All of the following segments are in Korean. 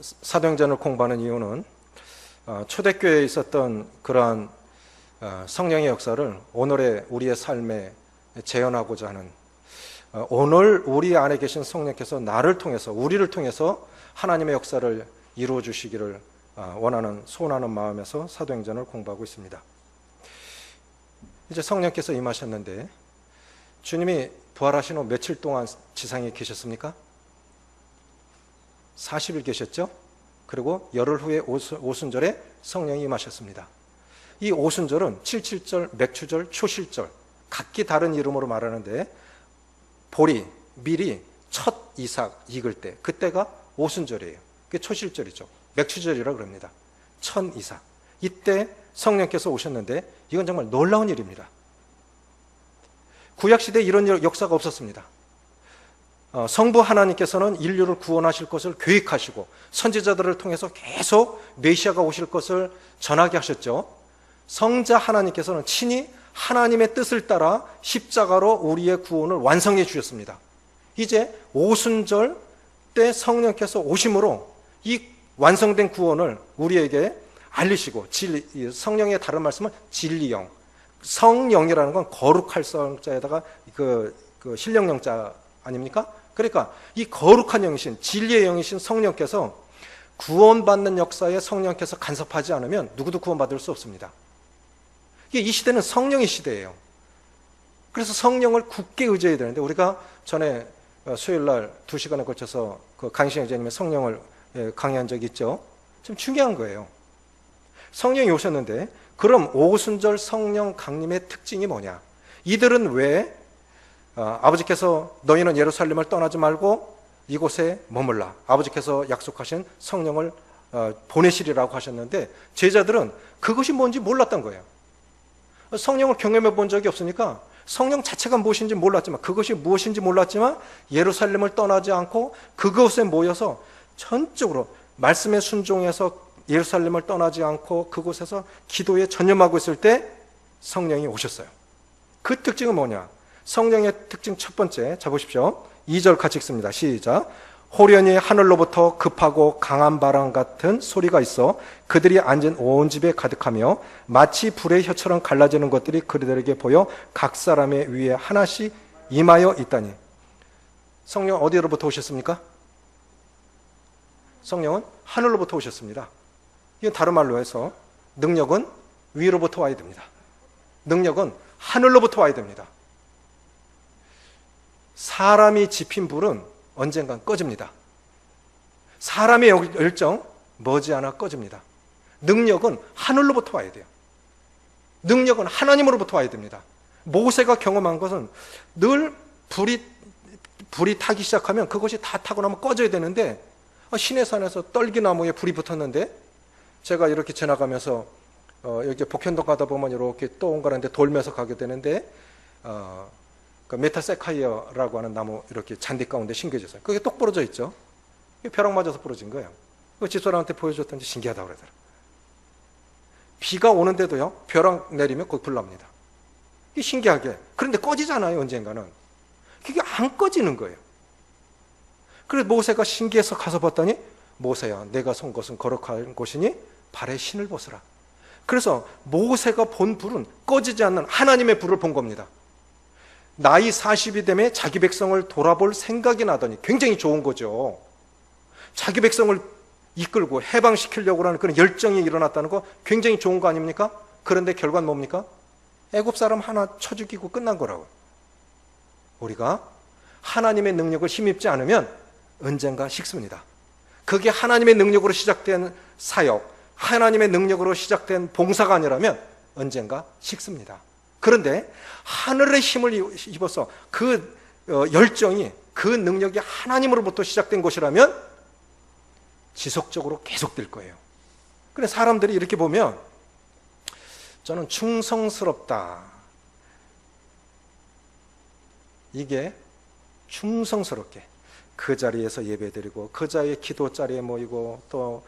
사도행전을 공부하는 이유는 초대교회에 있었던 그러한 성령의 역사를 오늘의 우리의 삶에 재현하고자 하는, 오늘 우리 안에 계신 성령께서 나를 통해서, 우리를 통해서 하나님의 역사를 이루어 주시기를 원하는, 소원하는 마음에서 사도행전을 공부하고 있습니다. 이제 성령께서 임하셨는데, 주님이 부활하신 후 며칠 동안 지상에 계셨습니까? 40일 계셨죠? 그리고 열흘 후에 오순절에 성령이 임하셨습니다. 이 오순절은 칠칠절, 맥추절, 초실절, 각기 다른 이름으로 말하는데, 보리, 밀이 첫 이삭 익을 때, 그때가 오순절이에요. 그게 초실절이죠. 맥추절이라고 그럽니다. 첫 이삭. 이때 성령께서 오셨는데, 이건 정말 놀라운 일입니다. 구약시대에 이런 역사가 없었습니다. 성부 하나님께서는 인류를 구원하실 것을 계획하시고 선지자들을 통해서 계속 메시아가 오실 것을 전하게 하셨죠. 성자 하나님께서는 친히 하나님의 뜻을 따라 십자가로 우리의 구원을 완성해 주셨습니다. 이제 오순절 때 성령께서 오심으로 이 완성된 구원을 우리에게 알리시고, 성령의 다른 말씀은 진리영, 성령이라는 건 거룩할 성자에다가 그 신령영자 아닙니까? 그러니까 이 거룩한 영이신, 진리의 영이신 성령께서 구원받는 역사에 성령께서 간섭하지 않으면 누구도 구원받을 수 없습니다. 이 시대는 성령의 시대예요. 그래서 성령을 굳게 의지해야 되는데, 우리가 전에 수요일날 2시간에 걸쳐서 그 강희신 형제님의 성령을 강의한 적이 있죠. 좀 중요한 거예요. 성령이 오셨는데, 그럼 오순절 성령 강림의 특징이 뭐냐? 이들은 왜 아버지께서 너희는 예루살렘을 떠나지 말고 이곳에 머물라, 아버지께서 약속하신 성령을 보내시리라고 하셨는데, 제자들은 그것이 뭔지 몰랐던 거예요. 성령을 경험해 본 적이 없으니까 성령 자체가 무엇인지 몰랐지만, 그것이 무엇인지 몰랐지만 예루살렘을 떠나지 않고 그곳에 모여서 전적으로 말씀에 순종해서 예루살렘을 떠나지 않고 그곳에서 기도에 전념하고 있을 때 성령이 오셨어요. 그 특징은 뭐냐? 성령의 특징 첫 번째, 자 보십시오. 2절 같이 읽습니다. 시작. 호련히 하늘로부터 급하고 강한 바람 같은 소리가 있어 그들이 앉은 온 집에 가득하며 마치 불의 혀처럼 갈라지는 것들이 그들에게 보여 각 사람의 위에 하나씩 임하여 있다니. 성령 어디로부터 오셨습니까? 성령은 하늘로부터 오셨습니다. 이건 다른 말로 해서 능력은 위로부터 와야 됩니다. 능력은 하늘로부터 와야 됩니다. 사람이 지핀 불은 언젠간 꺼집니다. 사람의 열정 머지않아 꺼집니다. 능력은 하늘로부터 와야 돼요. 능력은 하나님으로부터 와야 됩니다. 모세가 경험한 것은 늘 불이 타기 시작하면 그것이 다 타고 나면 꺼져야 되는데, 시내산에서 떨기나무에 불이 붙었는데, 제가 이렇게 지나가면서 여기 복현동 가다 보면 이렇게 동그란데 돌면서 가게 되는데, 그 메타세카이어라고 하는 나무 이렇게 잔디 가운데 심겨졌어요. 그게 똑 부러져 있죠. 벼락 맞아서 부러진 거예요. 그 집사람한테 보여줬더니 신기하다고 그러더라고요. 비가 오는데도요, 벼락 내리면 거기 불 납니다. 이게 신기하게. 그런데 꺼지잖아요, 언젠가는. 그게 안 꺼지는 거예요. 그래서 모세가 신기해서 가서 봤더니, 모세야, 내가 선 곳은 거룩한 곳이니 발에 신을 벗으라. 그래서 모세가 본 불은 꺼지지 않는 하나님의 불을 본 겁니다. 나이 40이 되면 자기 백성을 돌아볼 생각이 나더니 굉장히 좋은 거죠. 자기 백성을 이끌고 해방시키려고 하는 그런 열정이 일어났다는 거 굉장히 좋은 거 아닙니까? 그런데 결과는 뭡니까? 애굽 사람 하나 쳐 죽이고 끝난 거라고요. 우리가 하나님의 능력을 힘입지 않으면 언젠가 식습니다. 그게 하나님의 능력으로 시작된 사역, 하나님의 능력으로 시작된 봉사가 아니라면 언젠가 식습니다. 그런데 하늘의 힘을 입어서 그 열정이, 그 능력이 하나님으로부터 시작된 것이라면 지속적으로 계속될 거예요. 그래서 사람들이 이렇게 보면 저는 충성스럽다. 이게 충성스럽게 그 자리에서 예배드리고 그 자리에 기도 자리에 모이고 또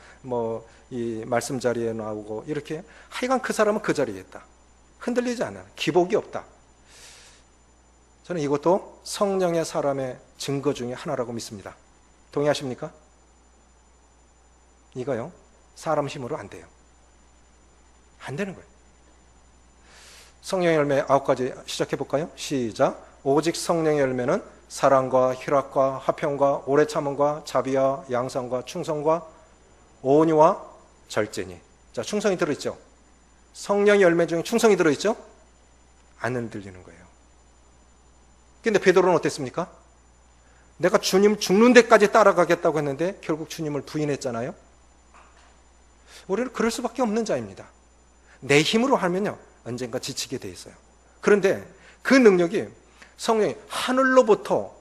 이 말씀 자리에 나오고 이렇게 하여간 그 사람은 그 자리에 있다. 흔들리지 않아요. 기복이 없다. 저는 이것도 성령의 사람의 증거 중에 하나라고 믿습니다. 동의하십니까? 이거요, 사람 힘으로 안 돼요. 안 되는 거예요. 성령의 열매 9가지 시작해 볼까요? 시작. 오직 성령의 열매는 사랑과 희락과 화평과 오래 참음과 자비와 양선과 충성과 온유와 절제니. 자, 충성이 들어있죠? 성령의 열매 중에 충성이 들어있죠? 안 흔들리는 거예요. 근데 베드로는 어땠습니까? 내가 주님 죽는 데까지 따라가겠다고 했는데 결국 주님을 부인했잖아요. 우리는 그럴 수밖에 없는 자입니다. 내 힘으로 하면요, 언젠가 지치게 돼 있어요. 그런데 그 능력이 성령이 하늘로부터,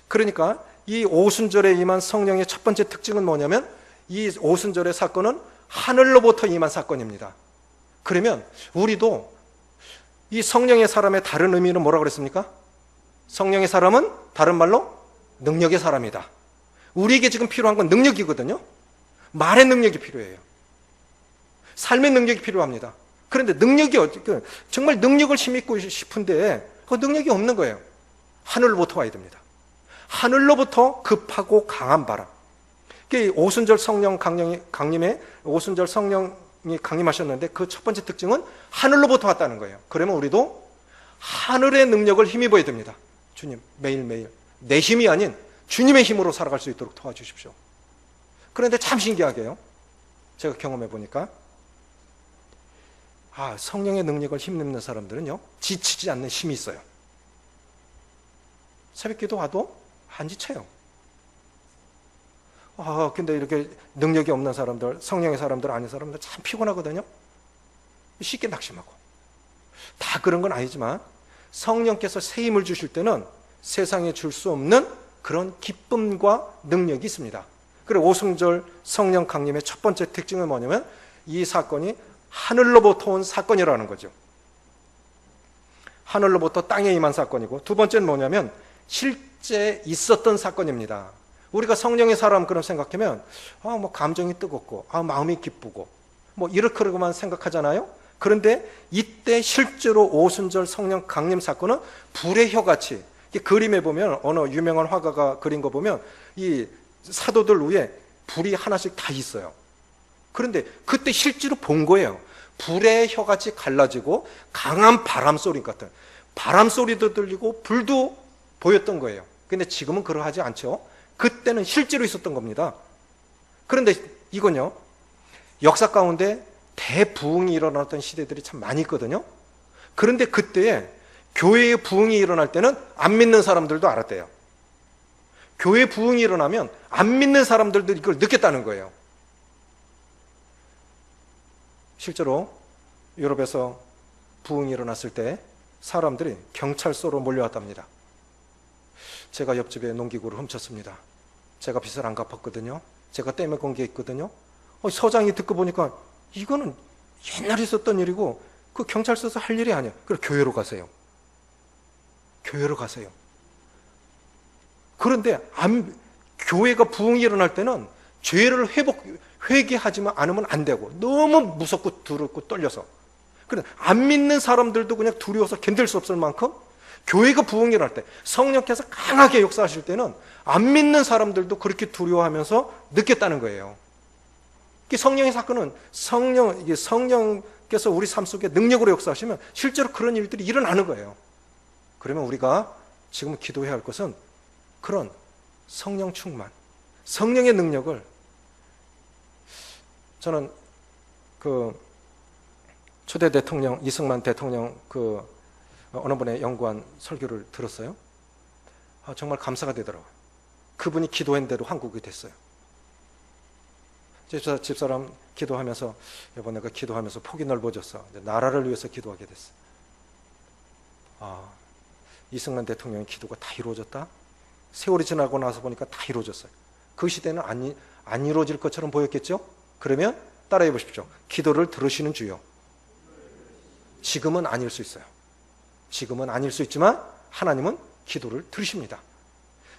그러니까 이 오순절에 임한 성령의 첫 번째 특징은 뭐냐면 이 오순절의 사건은 하늘로부터 임한 사건입니다. 그러면 우리도 이 성령의 사람의 다른 의미는 뭐라고 그랬습니까? 성령의 사람은 다른 말로 능력의 사람이다. 우리에게 지금 필요한 건 능력이거든요. 말의 능력이 필요해요. 삶의 능력이 필요합니다. 그런데 능력이 정말 능력을 힘입고 싶은데 그 능력이 없는 거예요. 하늘로부터 와야 됩니다. 하늘로부터 급하고 강한 바람. 오순절 성령 강림에 오순절 성령이 강림하셨는데 그 첫 번째 특징은 하늘로부터 왔다는 거예요. 그러면 우리도 하늘의 능력을 힘입어야 됩니다. 주님, 매일매일 내 힘이 아닌 주님의 힘으로 살아갈 수 있도록 도와주십시오. 그런데 참 신기하게요, 제가 경험해 보니까 성령의 능력을 힘입는 사람들은요, 지치지 않는 힘이 있어요. 새벽기도 와도 안 지쳐요. 근데 이렇게 능력이 없는 사람들, 성령의 사람들 아닌 사람들 참 피곤하거든요. 쉽게 낙심하고. 다 그런 건 아니지만 성령께서 새 힘을 주실 때는 세상에 줄 수 없는 그런 기쁨과 능력이 있습니다. 그리고 오순절 성령 강림의 첫 번째 특징은 뭐냐면 이 사건이 하늘로부터 온 사건이라는 거죠. 하늘로부터 땅에 임한 사건이고, 두 번째는 뭐냐면 실제 있었던 사건입니다. 우리가 성령의 사람 그런 생각하면 감정이 뜨겁고 마음이 기쁘고 이렇게만 생각하잖아요. 그런데 이때 실제로 오순절 성령 강림 사건은 불의 혀같이, 그림에 보면 어느 유명한 화가가 그린 거 보면 이 사도들 위에 불이 하나씩 다 있어요. 그런데 그때 실제로 본 거예요. 불의 혀같이 갈라지고 강한 바람 소리 같은, 바람 소리도 들리고 불도 보였던 거예요. 근데 지금은 그러하지 않죠. 그때는 실제로 있었던 겁니다. 그런데 이건요, 역사 가운데 대부흥이 일어났던 시대들이 참 많이 있거든요. 그런데 그때에 교회의 부흥이 일어날 때는 안 믿는 사람들도 알았대요. 교회 부흥이 일어나면 안 믿는 사람들도 이걸 느꼈다는 거예요. 실제로 유럽에서 부흥이 일어났을 때 사람들이 경찰서로 몰려왔답니다. 제가 옆집에 농기구를 훔쳤습니다. 제가 빚을 안 갚았거든요. 제가 떼매 건 게 있거든요. 서장이 듣고 보니까 이거는 옛날에 있었던 일이고 그 경찰서에서 할 일이 아니야. 그래, 교회로 가세요. 교회로 가세요. 그런데 교회가 부흥이 일어날 때는 죄를 회개하지 않으면 안 되고, 너무 무섭고 두렵고 떨려서. 그래, 안 믿는 사람들도 그냥 두려워서 견딜 수 없을 만큼 교회가 부흥이 일어날 때, 성령께서 강하게 역사하실 때는 안 믿는 사람들도 그렇게 두려워하면서 느꼈다는 거예요. 성령의 사건은 성령께서 우리 삶 속에 능력으로 역사하시면 실제로 그런 일들이 일어나는 거예요. 그러면 우리가 지금 기도해야 할 것은 그런 성령 충만, 성령의 능력을, 저는 초대 대통령 이승만 대통령 어느 분의 연구한 설교를 들었어요. 정말 감사가 되더라고요. 그분이 기도한 대로 한국이 됐어요. 집사람 기도하면서, 여보 내가 기도하면서 폭이 넓어졌어. 나라를 위해서 기도하게 됐어. 이승만 대통령의 기도가 다 이루어졌다? 세월이 지나고 나서 보니까 다 이루어졌어요. 그 시대는 안 이루어질 것처럼 보였겠죠? 그러면 따라해 보십시오. 기도를 들으시는 주요. 지금은 아닐 수 있어요. 지금은 아닐 수 있지만 하나님은 기도를 들으십니다.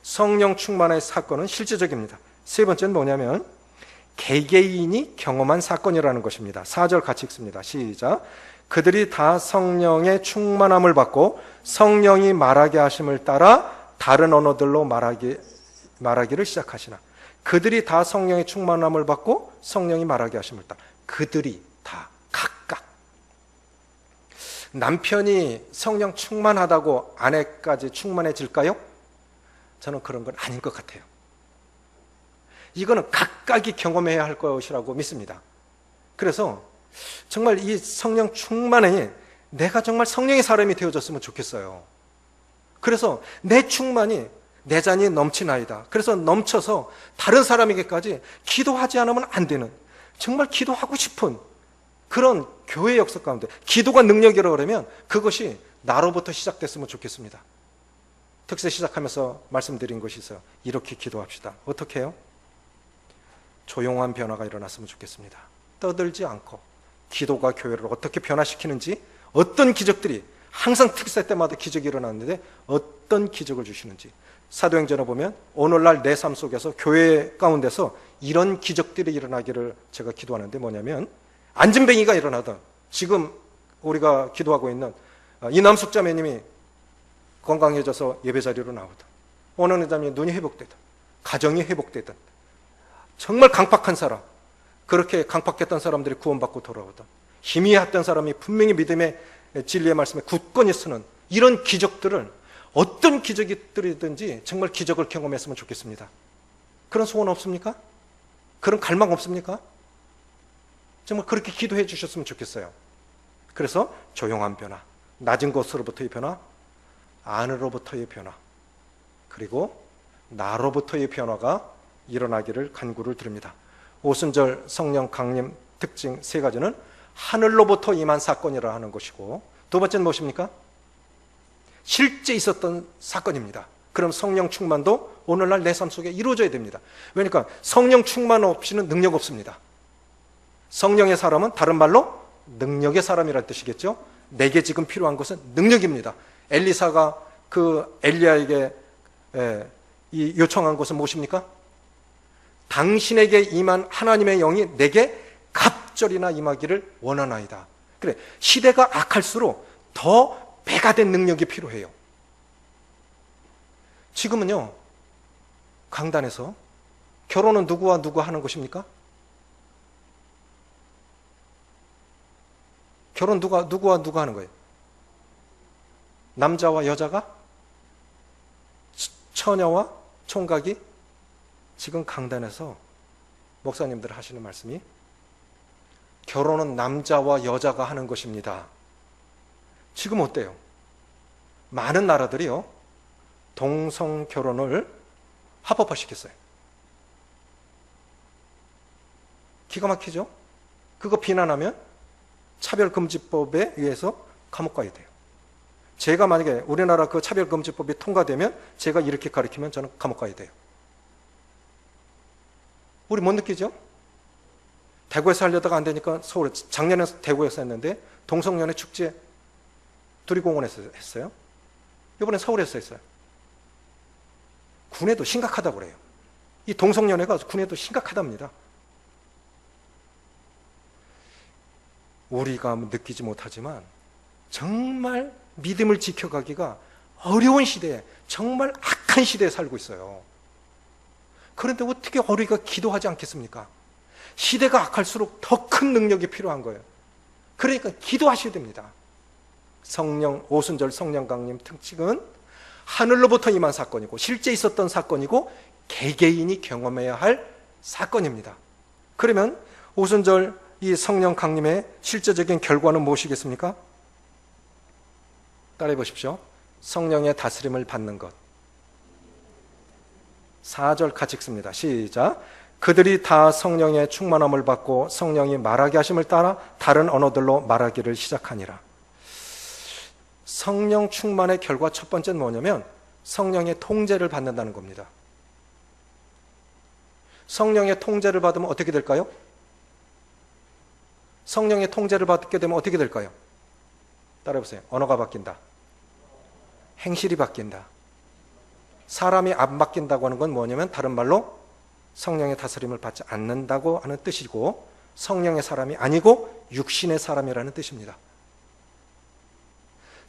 성령 충만의 사건은 실제적입니다. 세 번째는 뭐냐면 개개인이 경험한 사건이라는 것입니다. 4절 같이 읽습니다. 시작. 그들이 다 성령의 충만함을 받고 성령이 말하게 하심을 따라 다른 언어들로 말하기를 시작하시나. 그들이 다 성령의 충만함을 받고 성령이 말하게 하심을 따라. 그들이 다 각각. 남편이 성령 충만하다고 아내까지 충만해질까요? 저는 그런 건 아닌 것 같아요. 이거는 각각이 경험해야 할 것이라고 믿습니다. 그래서 정말 이 성령 충만에 내가 정말 성령의 사람이 되어졌으면 좋겠어요. 그래서 내 충만이 내 잔이 넘치나이다. 그래서 넘쳐서 다른 사람에게까지 기도하지 않으면 안 되는, 정말 기도하고 싶은 그런 교회 역사 가운데, 기도가 능력이라고 그러면 그것이 나로부터 시작됐으면 좋겠습니다. 특세 시작하면서 말씀드린 것이 있어요. 이렇게 기도합시다. 어떻게 해요? 조용한 변화가 일어났으면 좋겠습니다. 떠들지 않고 기도가 교회를 어떻게 변화시키는지, 어떤 기적들이 항상 특세 때마다 기적이 일어났는데 어떤 기적을 주시는지, 사도행전을 보면 오늘날 내 삶 속에서 교회 가운데서 이런 기적들이 일어나기를 제가 기도하는데, 뭐냐면 안진뱅이가 일어나던, 지금 우리가 기도하고 있는 이남숙 자매님이 건강해져서 예배 자리로 나오던, 오는 자매님 눈이 회복되던, 가정이 회복되던, 정말 강팍한 사람, 그렇게 강팍했던 사람들이 구원받고 돌아오던, 희미했던 사람이 분명히 믿음의 진리의 말씀에 굳건히 서는 이런 기적들을, 어떤 기적들이든지 정말 기적을 경험했으면 좋겠습니다. 그런 소원 없습니까? 그런 갈망 없습니까? 정말 그렇게 기도해 주셨으면 좋겠어요. 그래서 조용한 변화, 낮은 곳으로부터의 변화, 안으로부터의 변화, 그리고 나로부터의 변화가 일어나기를 간구를 드립니다. 오순절 성령 강림 특징 세 가지는 하늘로부터 임한 사건이라 하는 것이고, 두 번째는 무엇입니까? 실제 있었던 사건입니다. 그럼 성령 충만도 오늘날 내 삶 속에 이루어져야 됩니다. 왜냐하니까 성령 충만 없이는 능력 없습니다. 성령의 사람은 다른 말로 능력의 사람이라는 뜻이겠죠. 내게 지금 필요한 것은 능력입니다. 엘리사가 그 엘리야에게 이 요청한 것은 무엇입니까? 당신에게 임한 하나님의 영이 내게 갑절이나 임하기를 원하나이다. 그래, 시대가 악할수록 더 배가 된 능력이 필요해요. 지금은요, 강단에서 결혼은 누구와 누구 하는 것입니까? 결혼 누구와 누가 하는 거예요? 남자와 여자가? 처녀와 총각이? 지금 강단에서 목사님들 하시는 말씀이 결혼은 남자와 여자가 하는 것입니다. 지금 어때요? 많은 나라들이요, 동성 결혼을 합법화시켰어요. 기가 막히죠? 그거 비난하면 차별금지법에 의해서 감옥 가야 돼요. 제가 만약에 우리나라 그 차별금지법이 통과되면 제가 이렇게 가르치면 저는 감옥 가야 돼요. 우리 못 느끼죠? 대구에서 하려다가 안 되니까 서울에, 작년에 대구에서 했는데 동성연애 축제 두리공원에서 했어요. 이번에 서울에서 했어요. 군에도 심각하다고 그래요. 이 동성연애가 군에도 심각하답니다. 우리가 느끼지 못하지만 정말 믿음을 지켜가기가 어려운 시대에, 정말 악한 시대에 살고 있어요. 그런데 어떻게 우리가 기도하지 않겠습니까? 시대가 악할수록 더 큰 능력이 필요한 거예요. 그러니까 기도하셔야 됩니다. 성령, 오순절 성령 강림 특징은 하늘로부터 임한 사건이고, 실제 있었던 사건이고, 개개인이 경험해야 할 사건입니다. 그러면 오순절 이 성령 강림의 실제적인 결과는 무엇이겠습니까? 따라해 보십시오. 성령의 다스림을 받는 것. 4절 같이 읽습니다. 시작. 그들이 다 성령의 충만함을 받고 성령이 말하게 하심을 따라 다른 언어들로 말하기를 시작하니라. 성령 충만의 결과 첫 번째는 뭐냐면 성령의 통제를 받는다는 겁니다. 성령의 통제를 받으면 어떻게 될까요? 성령의 통제를 받게 되면 어떻게 될까요? 따라해보세요. 언어가 바뀐다. 행실이 바뀐다. 사람이 안 바뀐다고 하는 건 뭐냐면 다른 말로 성령의 다스림을 받지 않는다고 하는 뜻이고, 성령의 사람이 아니고 육신의 사람이라는 뜻입니다.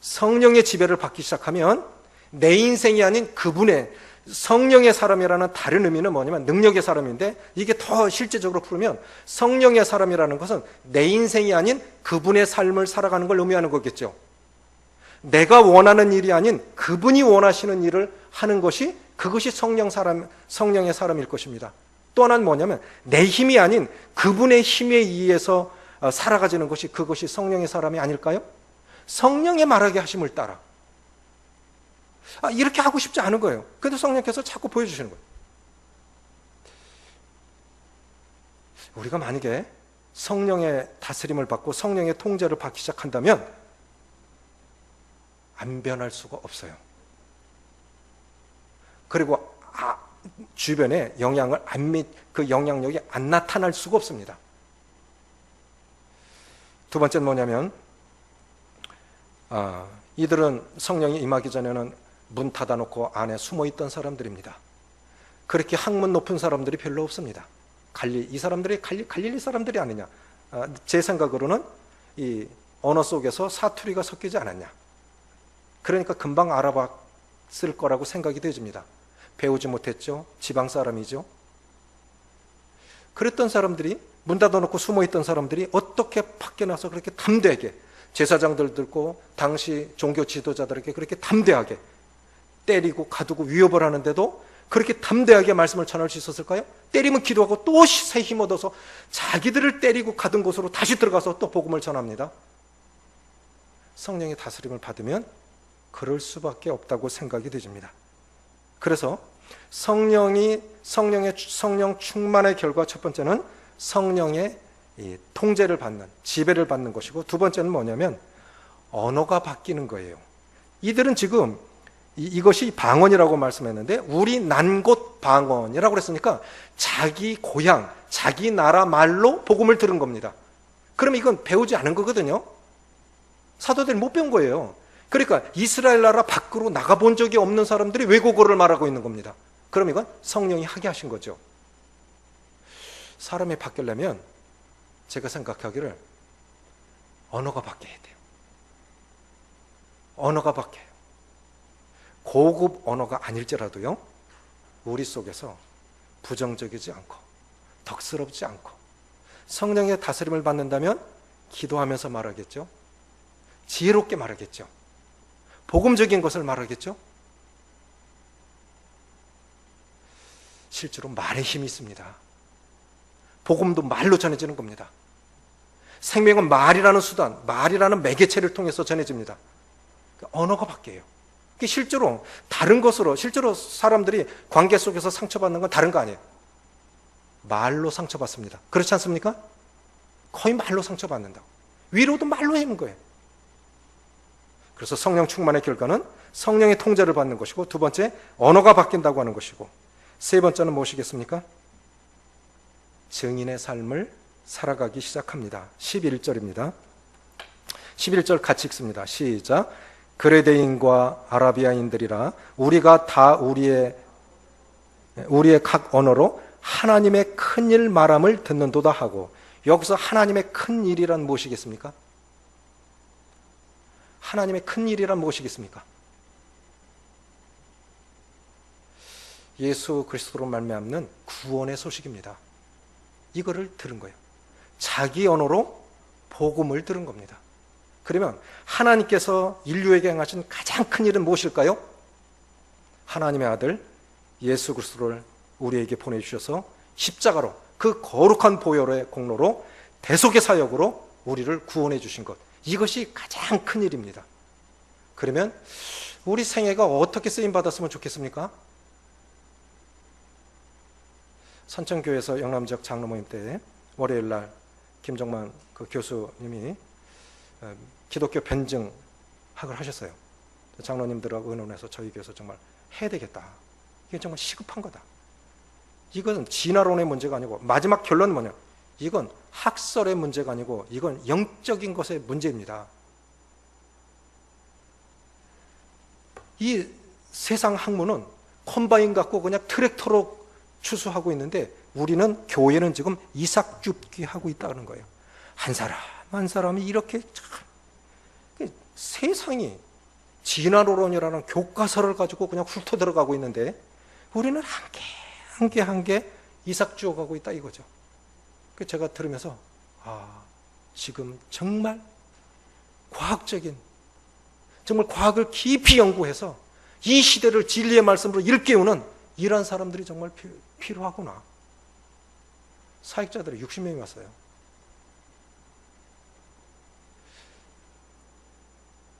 성령의 지배를 받기 시작하면 내 인생이 아닌 그분의 성령의 사람이라는 다른 의미는 뭐냐면 능력의 사람인데, 이게 더 실제적으로 풀면 성령의 사람이라는 것은 내 인생이 아닌 그분의 삶을 살아가는 걸 의미하는 거겠죠. 내가 원하는 일이 아닌 그분이 원하시는 일을 하는 것이, 그것이 성령의 사람일 것입니다. 또 하나는 뭐냐면 내 힘이 아닌 그분의 힘에 의해서 살아가지는 것이, 그것이 성령의 사람이 아닐까요? 성령의 말하게 하심을 따라. 이렇게 하고 싶지 않은 거예요. 그런데 성령께서 자꾸 보여주시는 거예요. 우리가 만약에 성령의 다스림을 받고 성령의 통제를 받기 시작한다면 안 변할 수가 없어요. 그리고 주변에 영향을 그 영향력이 안 나타날 수가 없습니다. 두 번째는 뭐냐면, 이들은 성령이 임하기 전에는 문 닫아놓고 안에 숨어있던 사람들입니다. 그렇게 학문 높은 사람들이 별로 없습니다. 이 사람들이 갈릴리 사람들이 아니냐. 제 생각으로는 이 언어 속에서 사투리가 섞이지 않았냐. 그러니까 금방 알아봤을 거라고 생각이 되집니다. 배우지 못했죠. 지방 사람이죠. 그랬던 사람들이, 문 닫아놓고 숨어있던 사람들이 어떻게 밖에 나서 그렇게 담대하게, 제사장들 들고 당시 종교 지도자들에게 그렇게 담대하게 때리고 가두고 위협을 하는데도 그렇게 담대하게 말씀을 전할 수 있었을까요? 때리면 기도하고 또 새 힘 얻어서 자기들을 때리고 가둔 곳으로 다시 들어가서 또 복음을 전합니다. 성령의 다스림을 받으면 그럴 수밖에 없다고 생각이 되집니다. 그래서 성령 충만의 결과, 첫 번째는 성령의 통제를 받는, 지배를 받는 것이고, 두 번째는 뭐냐면 언어가 바뀌는 거예요. 이들은 지금 이것이 방언이라고 말씀했는데, 우리 난 곳 방언이라고 그랬으니까 자기 고향, 자기 나라 말로 복음을 들은 겁니다. 그러면 이건 배우지 않은 거거든요. 사도들이 못 배운 거예요. 그러니까 이스라엘 나라 밖으로 나가본 적이 없는 사람들이 외국어를 말하고 있는 겁니다. 그럼 이건 성령이 하게 하신 거죠. 사람이 바뀌려면 제가 생각하기를 언어가 바뀌어야 돼요. 언어가 바뀌어요. 고급 언어가 아닐지라도요, 우리 속에서 부정적이지 않고 덕스럽지 않고 성령의 다스림을 받는다면 기도하면서 말하겠죠. 지혜롭게 말하겠죠. 복음적인 것을 말하겠죠. 실제로 말에 힘이 있습니다. 복음도 말로 전해지는 겁니다. 생명은 말이라는 수단, 말이라는 매개체를 통해서 전해집니다. 언어가 바뀌어요. 실제로 다른 것으로, 실제로 사람들이 관계 속에서 상처받는 건 다른 거 아니에요. 말로 상처받습니다. 그렇지 않습니까? 거의 말로 상처받는다고. 위로도 말로 하는 거예요. 그래서 성령 충만의 결과는 성령의 통제를 받는 것이고, 두 번째 언어가 바뀐다고 하는 것이고, 세 번째는 무엇이겠습니까? 증인의 삶을 살아가기 시작합니다. 11절입니다. 11절 같이 읽습니다. 시작. 그레데인과 아라비아인들이라 우리가 다 우리의 각 언어로 하나님의 큰일 말함을 듣는도다 하고, 여기서 하나님의 큰일이란 무엇이겠습니까? 하나님의 큰일이란 무엇이겠습니까? 예수 그리스도로 말미암는 구원의 소식입니다. 이거를 들은 거예요. 자기 언어로 복음을 들은 겁니다. 그러면 하나님께서 인류에게 행하신 가장 큰 일은 무엇일까요? 하나님의 아들 예수 그리스도를 우리에게 보내주셔서 십자가로, 그 거룩한 보혈의 공로로, 대속의 사역으로 우리를 구원해 주신 것, 이것이 가장 큰 일입니다. 그러면 우리 생애가 어떻게 쓰임받았으면 좋겠습니까? 선천교회에서 영남지역 장로 모임 때 월요일날 김정만 그 교수님이 기독교 변증학을 하셨어요. 장로님들하고 의논해서 저희 교회에서 정말 해야 되겠다. 이게 정말 시급한 거다. 이건 진화론의 문제가 아니고, 마지막 결론은 뭐냐? 이건 학설의 문제가 아니고 이건 영적인 것의 문제입니다. 이 세상 학문은 컴바인 갖고 그냥 트랙터로 추수하고 있는데, 우리는 교회는 지금 이삭줍기 하고 있다는 거예요. 한 사람 한 사람이 이렇게 세상이 진화론이라는 교과서를 가지고 그냥 훑어 들어가고 있는데, 우리는 한 개 이삭 주워가고 있다 이거죠. 제가 들으면서 지금 정말 과학적인, 정말 과학을 깊이 연구해서 이 시대를 진리의 말씀으로 일깨우는 이러한 사람들이 정말 필요하구나. 사역자들이 60명이 왔어요.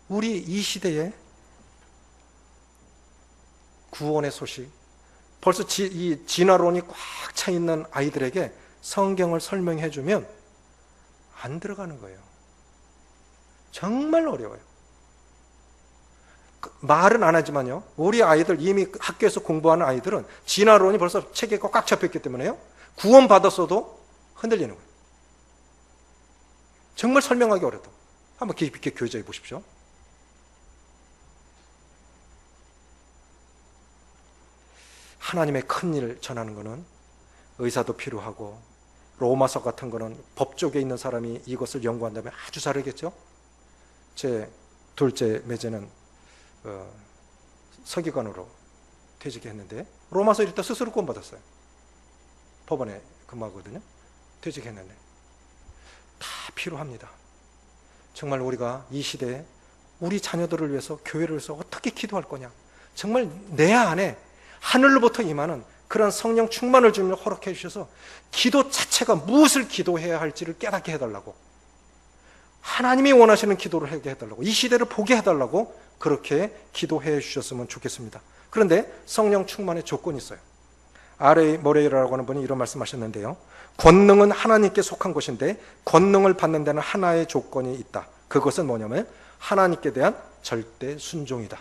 우리 이 시대에 구원의 소식, 벌써 이 진화론이 꽉 차 있는 아이들에게 성경을 설명해 주면 안 들어가는 거예요. 정말 어려워요. 말은 안 하지만요, 우리 아이들, 이미 학교에서 공부하는 아이들은 진화론이 벌써 책에 꽉 잡혔기 때문에요, 구원받았어도 흔들리는 거예요. 정말 설명하기 어렵다. 한번 깊이 있게 교제해 보십시오. 하나님의 큰 일 전하는 것은 의사도 필요하고, 로마서 같은 거는 법 쪽에 있는 사람이 이것을 연구한다면 아주 잘하겠죠. 제 둘째 매제는 서기관으로 퇴직했는데 로마서 읽다 스스로 구원받았어요. 법원에 근무하거든요. 퇴직했는데 다 필요합니다. 정말 우리가 이 시대에 우리 자녀들을 위해서, 교회를 위해서 어떻게 기도할 거냐, 정말 내 안에 하늘로부터 임하는 그런 성령 충만을 주며 허락해 주셔서 기도 자체가 무엇을 기도해야 할지를 깨닫게 해달라고, 하나님이 원하시는 기도를 하게 해달라고, 이 시대를 보게 해달라고 그렇게 기도해 주셨으면 좋겠습니다. 그런데 성령 충만의 조건이 있어요. R.A. 모레이라고 하는 분이 이런 말씀하셨는데요, 권능은 하나님께 속한 것인데 권능을 받는 데는 하나의 조건이 있다. 그것은 뭐냐면 하나님께 대한 절대 순종이다.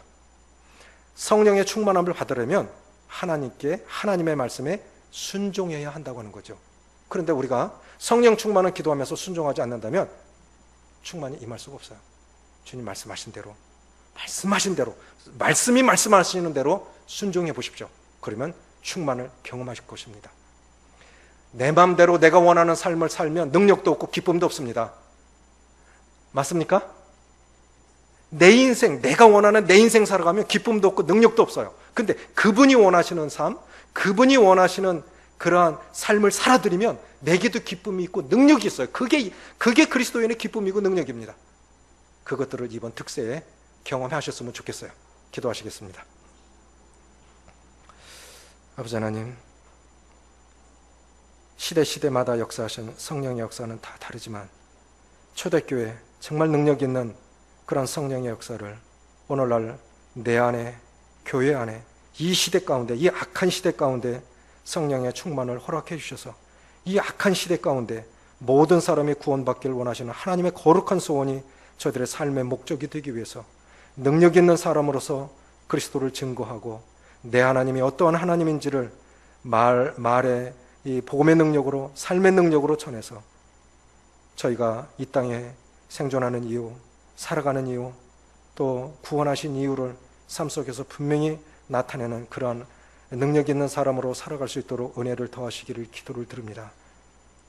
성령의 충만함을 받으려면 하나님께, 하나님의 말씀에 순종해야 한다고 하는 거죠. 그런데 우리가 성령 충만을 기도하면서 순종하지 않는다면 충만이 임할 수가 없어요. 주님 말씀하신 대로, 말씀이 말씀하시는 대로 순종해 보십시오. 그러면 충만을 경험하실 것입니다. 내 마음대로 내가 원하는 삶을 살면 능력도 없고 기쁨도 없습니다. 맞습니까? 내 인생, 내가 원하는 내 인생 살아가면 기쁨도 없고 능력도 없어요. 근데 그분이 원하시는 삶, 그분이 원하시는 그러한 삶을 살아드리면 내게도 기쁨이 있고 능력이 있어요. 그게 그리스도인의 기쁨이고 능력입니다. 그것들을 이번 특세에 경험하셨으면 좋겠어요. 기도하시겠습니다. 아버지 하나님, 시대마다 역사하신 성령의 역사는 다 다르지만 초대교회 정말 능력 있는 그런 성령의 역사를 오늘날 내 안에, 교회 안에, 이 시대 가운데, 이 악한 시대 가운데 성령의 충만을 허락해 주셔서 이 악한 시대 가운데 모든 사람이 구원받기를 원하시는 하나님의 거룩한 소원이 저들의 삶의 목적이 되기 위해서 능력 있는 사람으로서 그리스도를 증거하고 내 하나님이 어떠한 하나님인지를 말의 이 복음의 능력으로, 삶의 능력으로 전해서 저희가 이 땅에 생존하는 이유, 살아가는 이유, 또 구원하신 이유를 삶 속에서 분명히 나타내는 그러한 능력 있는 사람으로 살아갈 수 있도록 은혜를 더하시기를 기도를 드립니다.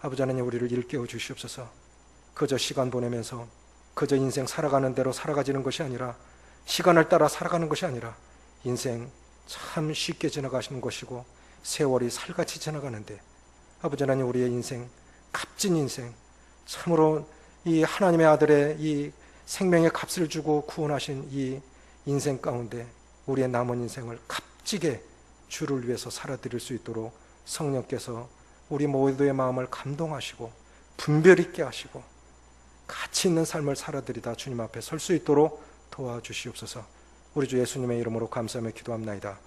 아버지 하나님, 우리를 일깨워 주시옵소서. 그저 시간 보내면서 그저 인생 살아가는 대로 살아가지는 것이 아니라, 시간을 따라 살아가는 것이 아니라 인생 참 쉽게 지나가시는 것이고 세월이 살같이 지나가는데, 아버지 하나님, 우리의 인생, 값진 인생, 참으로 이 하나님의 아들의 이 생명의 값을 주고 구원하신 이 인생 가운데 우리의 남은 인생을 값지게 주를 위해서 살아드릴 수 있도록 성령께서 우리 모두의 마음을 감동하시고 분별 있게 하시고 가치 있는 삶을 살아드리다 주님 앞에 설 수 있도록 도와주시옵소서. 우리 주 예수님의 이름으로 감사하며 기도합나이다.